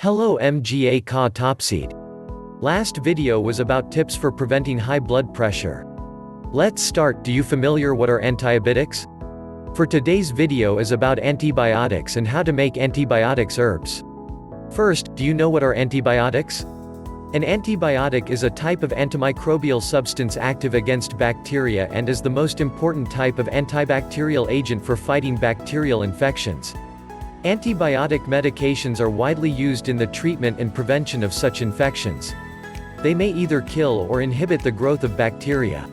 Hello mga ka-topseed. Last video was about tips for preventing high blood pressure. Let's start. Do you familiar what are antibiotics? For today's video is about antibiotics and how to make antibiotics herbs. First, do you know what are antibiotics? An antibiotic is a type of antimicrobial substance active against bacteria and is the most important type of antibacterial agent for fighting bacterial infections. Antibiotic medications are widely used in the treatment and prevention of such infections. They may either kill or inhibit the growth of bacteria.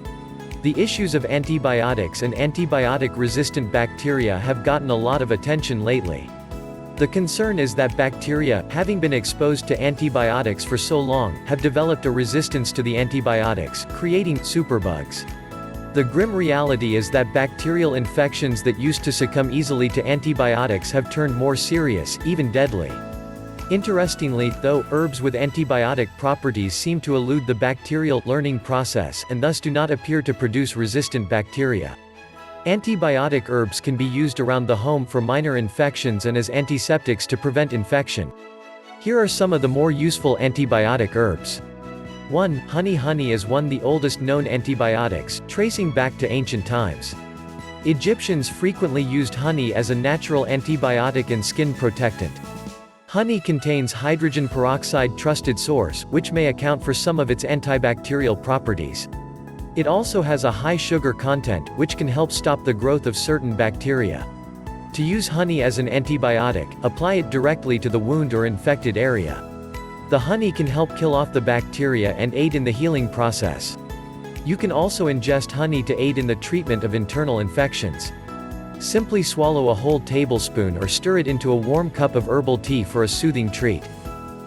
The issues of antibiotics and antibiotic-resistant bacteria have gotten a lot of attention lately. The concern is that bacteria, having been exposed to antibiotics for so long, have developed a resistance to the antibiotics, creating superbugs. The grim reality is that bacterial infections that used to succumb easily to antibiotics have turned more serious, even deadly. Interestingly, though, herbs with antibiotic properties seem to elude the bacterial learning process and thus do not appear to produce resistant bacteria. Antibiotic herbs can be used around the home for minor infections and as antiseptics to prevent infection. Here are some of the more useful antibiotic herbs. 1. Honey. Honey is one of the oldest known antibiotics, tracing back to ancient times. Egyptians frequently used honey as a natural antibiotic and skin protectant. Honey contains hydrogen peroxide, trusted source, which may account for some of its antibacterial properties. It also has a high sugar content, which can help stop the growth of certain bacteria. To use honey as an antibiotic, apply it directly to the wound or infected area. The honey can help kill off the bacteria and aid in the healing process. You can also ingest honey to aid in the treatment of internal infections. Simply swallow a whole tablespoon or stir it into a warm cup of herbal tea for a soothing treat.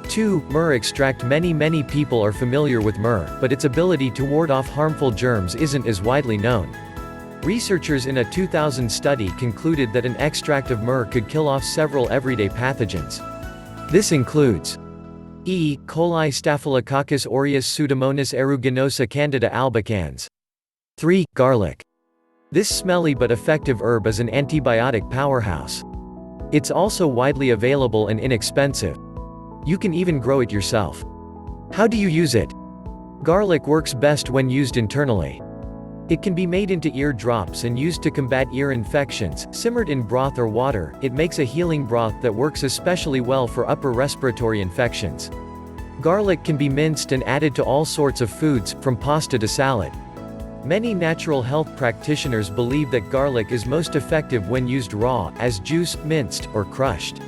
2. Myrrh extract. Many people are familiar with myrrh, but its ability to ward off harmful germs isn't as widely known. Researchers in a 2000 study concluded that an extract of myrrh could kill off several everyday pathogens. This includes E. coli, Staphylococcus aureus, Pseudomonas aeruginosa, Candida albicans. 3. Garlic. This smelly but effective herb is an antibiotic powerhouse. It's also widely available and inexpensive. You can even grow it yourself. How do you use it? Garlic works best when used internally. It can be made into ear drops and used to combat ear infections. Simmered in broth or water, it makes a healing broth that works especially well for upper respiratory infections. Garlic can be minced and added to all sorts of foods, from pasta to salad. Many natural health practitioners believe that garlic is most effective when used raw, as juice, minced, or crushed.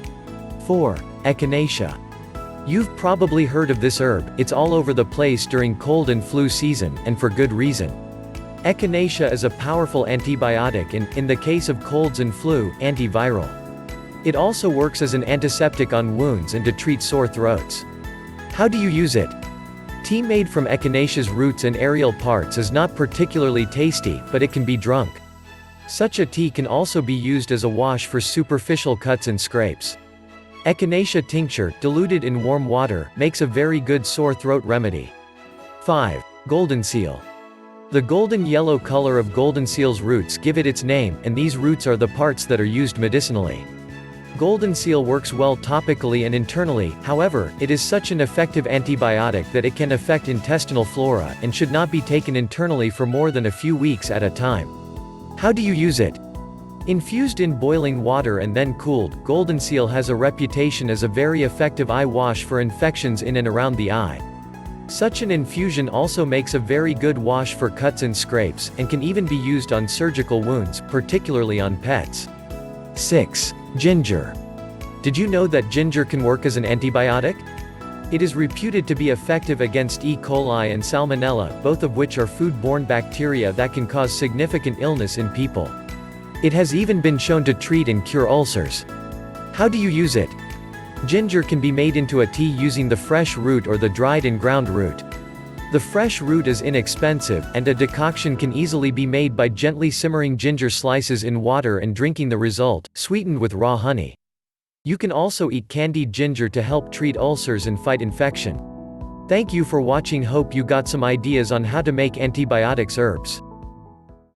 4. Echinacea. You've probably heard of this herb. It's all over the place during cold and flu season, and for good reason. Echinacea is a powerful antibiotic and, in the case of colds and flu, antiviral. It also works as an antiseptic on wounds and to treat sore throats. How do you use it? Tea made from echinacea's roots and aerial parts is not particularly tasty, but it can be drunk. Such a tea can also be used as a wash for superficial cuts and scrapes. Echinacea tincture, diluted in warm water, makes a very good sore throat remedy. 5. Golden seal. The golden yellow color of golden seal's roots give it its name, and these roots are the parts that are used medicinally. Golden seal works well topically and internally. However, it is such an effective antibiotic that it can affect intestinal flora, and should not be taken internally for more than a few weeks at a time. How do you use it? Infused in boiling water and then cooled, golden seal has a reputation as a very effective eye wash for infections in and around the eye. Such an infusion also makes a very good wash for cuts and scrapes, and can even be used on surgical wounds, particularly on pets. 6. Ginger. Did you know that ginger can work as an antibiotic? It is reputed to be effective against E. coli and salmonella, both of which are food-borne bacteria that can cause significant illness in people. It has even been shown to treat and cure ulcers. How do you use it? Ginger can be made into a tea using the fresh root or the dried and ground root. The fresh root is inexpensive, and a decoction can easily be made by gently simmering ginger slices in water and drinking the result, sweetened with raw honey. You can also eat candied ginger to help treat ulcers and fight infection. Thank you for watching. Hope you got some ideas on how to make antibiotics herbs.